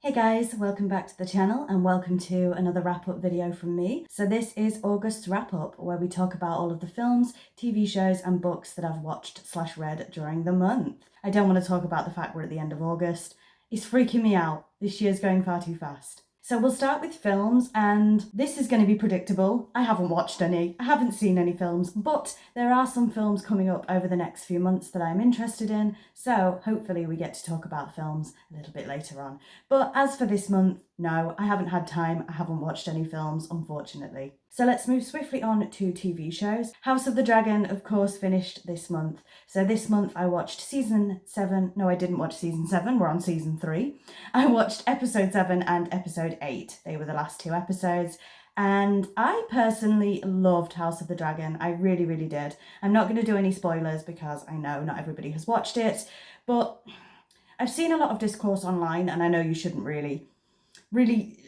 Hey guys, welcome back to the channel and welcome to another wrap-up video from me. So this is August's wrap-up where we talk about all of the films, TV shows and books that I've watched/read during the month. I don't want to talk about the fact we're at the end of August. It's freaking me out. This year's going far too fast. So we'll start with films, and this is going to be predictable. I haven't watched any, I haven't seen any films, but there are some films coming up over the next few months that I'm interested in, so hopefully we get to talk about films a little bit later on. But as for this month, no, I haven't had time, I haven't watched any films, unfortunately. So let's move swiftly on to TV shows. House of the Dragon, of course, finished this month. So this month I watched season 7. No, I didn't watch season 7, we're on season 3. I watched episode 7 and episode 8. They were the last 2 episodes. And I personally loved House of the Dragon. I really, really did. I'm not going to do any spoilers because I know not everybody has watched it, but I've seen a lot of discourse online, and I know you shouldn't really,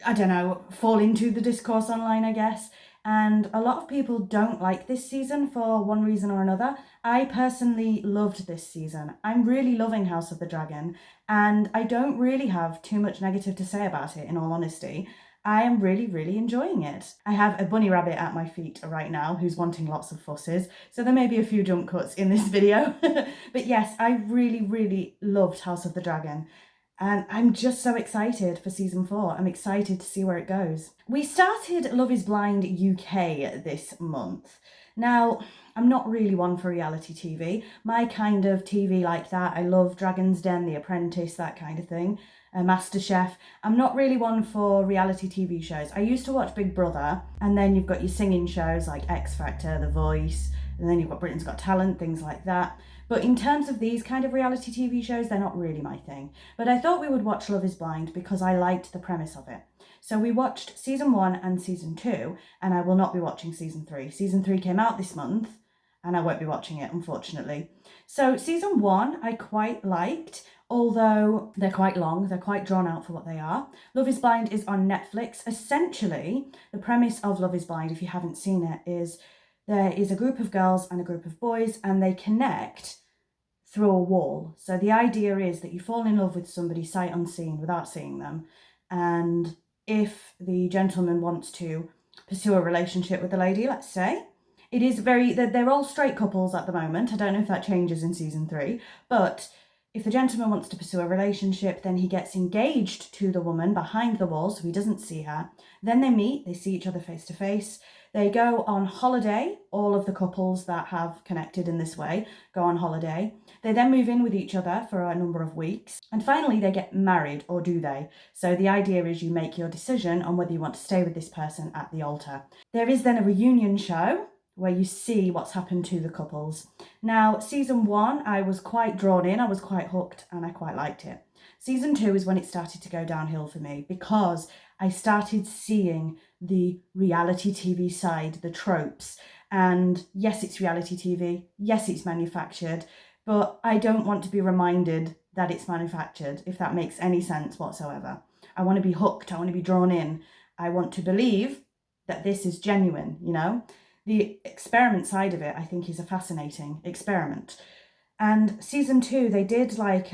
I don't know, fall into the discourse online, I guess. And a lot of people don't like this season for one reason or another. I personally loved this season. I'm really loving House of the Dragon, and I don't really have too much negative to say about it, in all honesty. I am really, really enjoying it. I have a bunny rabbit at my feet right now who's wanting lots of fusses, so there may be a few jump cuts in this video. But yes, I really, really loved House of the Dragon. And I'm just so excited for season 4. I'm excited to see where it goes. We started Love is Blind UK this month. Now, I'm not really one for reality TV. My kind of TV like that, I love Dragon's Den, The Apprentice, that kind of thing. MasterChef. I'm not really one for reality TV shows. I used to watch Big Brother, and then you've got your singing shows like X Factor, The Voice, and then you've got Britain's Got Talent, things like that. But in terms of these kind of reality TV shows, they're not really my thing. But I thought we would watch Love is Blind because I liked the premise of it. So we watched season 1 and season 2, and I will not be watching season 3. Season 3 came out this month, and I won't be watching it, unfortunately. So season 1 I quite liked, although they're quite long, they're quite drawn out for what they are. Love is Blind is on Netflix. Essentially, the premise of Love is Blind, if you haven't seen it, is there is a group of girls and a group of boys, and they connect through a wall. So the idea is that you fall in love with somebody sight unseen without seeing them. And if the gentleman wants to pursue a relationship with the lady, let's say, it is they're all straight couples at the moment. I don't know if that changes in season 3, but if the gentleman wants to pursue a relationship, then he gets engaged to the woman behind the wall so he doesn't see her. Then they meet, they see each other face to face. They go on holiday. All of the couples that have connected in this way go on holiday. They then move in with each other for a number of weeks. And finally, they get married, or do they? So the idea is you make your decision on whether you want to stay with this person at the altar. There is then a reunion show where you see what's happened to the couples. Now, season 1, I was quite drawn in, I was quite hooked, and I quite liked it. Season 2 is when it started to go downhill for me because I started seeing the reality TV side, the tropes. And yes, it's reality TV. Yes, it's manufactured, but I don't want to be reminded that it's manufactured, if that makes any sense whatsoever. I want to be hooked. I want to be drawn in. I want to believe that this is genuine, you know? The experiment side of it, I think, is a fascinating experiment. And season 2, they did like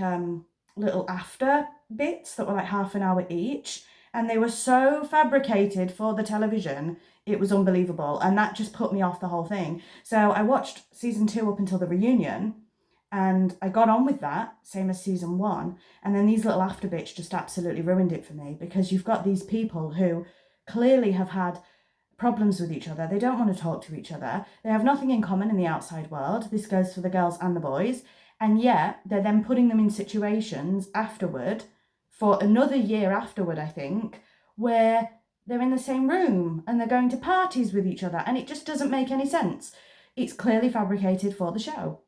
little after bits that were like half an hour each. And they were so fabricated for the television, it was unbelievable. And that just put me off the whole thing. So I watched season 2 up until the reunion, and I got on with that, same as season 1. And then these little after bits just absolutely ruined it for me, because you've got these people who clearly have had problems with each other. They don't want to talk to each other. They have nothing in common in the outside world. This goes for the girls and the boys. And yet they're then putting them in situations afterward, for another year afterward, I think, where they're in the same room and they're going to parties with each other. And it just doesn't make any sense. It's clearly fabricated for the show.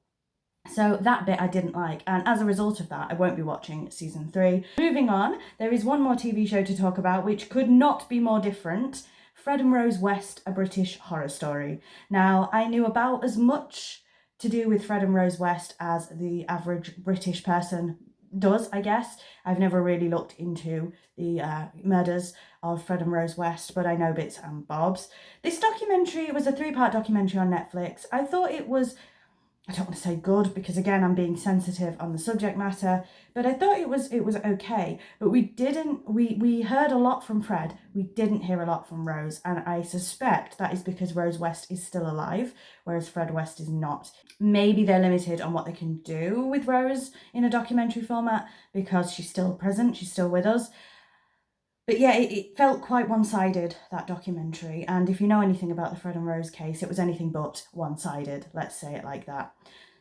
So that bit I didn't like, and as a result of that, I won't be watching season 3. Moving on, there is one more TV show to talk about, which could not be more different. Fred and Rose West, A British Horror Story. Now, I knew about as much to do with Fred and Rose West as the average British person does, I guess. I've never really looked into the murders of Fred and Rose West, but I know bits and bobs. This documentary was a 3-part documentary on Netflix. I thought it was I don't want to say good because again I'm being sensitive on the subject matter, but I thought it was okay. But we heard a lot from Fred. We didn't hear a lot from Rose, and I suspect that is because Rose West is still alive, whereas Fred West is not. Maybe they're limited on what they can do with Rose in a documentary format because she's still present, she's still with us. But yeah, it felt quite one-sided, that documentary. And if you know anything about the Fred and Rose case, it was anything but one-sided, let's say it like that.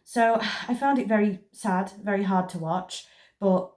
So I found it very sad, very hard to watch, but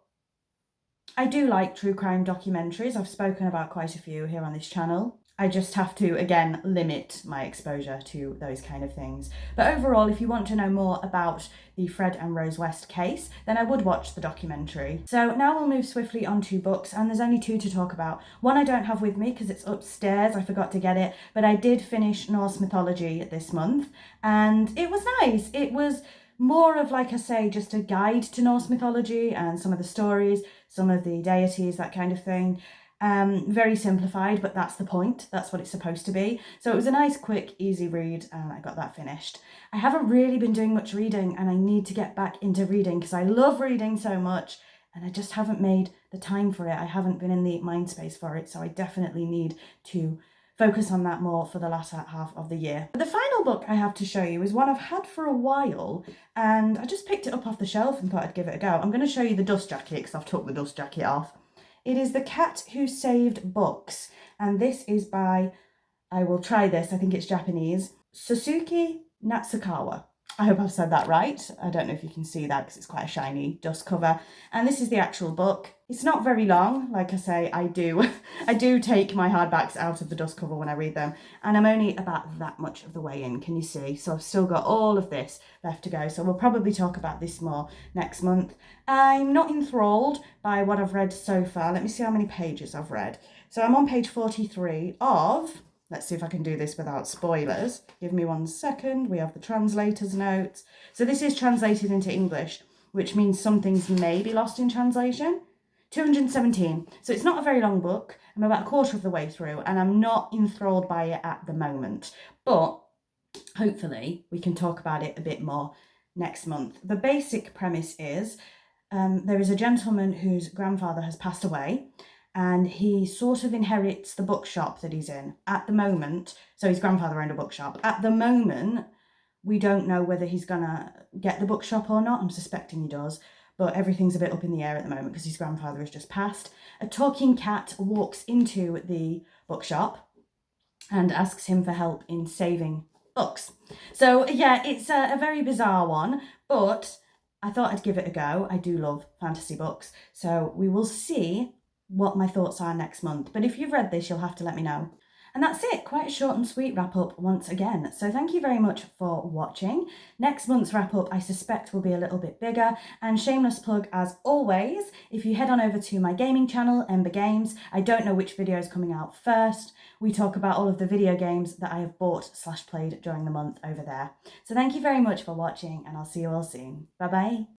I do like true crime documentaries. I've spoken about quite a few here on this channel. I just have to, again, limit my exposure to those kind of things. But overall, if you want to know more about the Fred and Rose West case, then I would watch the documentary. So now we'll move swiftly on to books, and there's only two to talk about. One I don't have with me because it's upstairs, I forgot to get it, but I did finish Norse mythology this month, and it was nice. It was more of, like I say, just a guide to Norse mythology and some of the stories, some of the deities, that kind of thing. Very simplified, but that's the point. That's what it's supposed to be. So it was a nice, quick, easy read, and I got that finished. I haven't really been doing much reading, and I need to get back into reading because I love reading so much, and I just haven't made the time for it. I haven't been in the mind space for it, so I definitely need to focus on that more for the latter half of the year. The final book I have to show you is one I've had for a while, and I just picked it up off the shelf and thought I'd give it a go. I'm going to show you the dust jacket because I've took the dust jacket off. It is The Cat Who Saved Books, and this is by, I will try this, I think it's Japanese, Suzuki Natsukawa. I hope I've said that right. I don't know if you can see that because it's quite a shiny dust cover. And this is the actual book. It's not very long. Like I say, I do take my hardbacks out of the dust cover when I read them. And I'm only about that much of the way in, can you see? So I've still got all of this left to go. So we'll probably talk about this more next month. I'm not enthralled by what I've read so far. Let me see how many pages I've read. So I'm on page 43 of... Let's see if I can do this without spoilers. Give me 1 second. We have the translator's notes. So this is translated into English, which means some things may be lost in translation. 217. So it's not a very long book. I'm about a quarter of the way through, and I'm not enthralled by it at the moment. But hopefully we can talk about it a bit more next month. The basic premise is there is a gentleman whose grandfather has passed away, and he sort of inherits the bookshop that he's in at the moment. So his grandfather owned a bookshop. At the moment, we don't know whether he's gonna get the bookshop or not. I'm suspecting he does, but everything's a bit up in the air at the moment because his grandfather has just passed. A talking cat walks into the bookshop and asks him for help in saving books. So yeah, it's a very bizarre one, but I thought I'd give it a go. I do love fantasy books, so we will see what my thoughts are next month. But if you've read this, you'll have to let me know. And that's it, quite a short and sweet wrap up once again. So thank you very much for watching. Next month's wrap up I suspect will be a little bit bigger, and shameless plug as always, if you head on over to my gaming channel, Ember Games, I don't know which video is coming out first. We talk about all of the video games that I have bought / played during the month over there. So thank you very much for watching, and I'll see you all soon. Bye bye.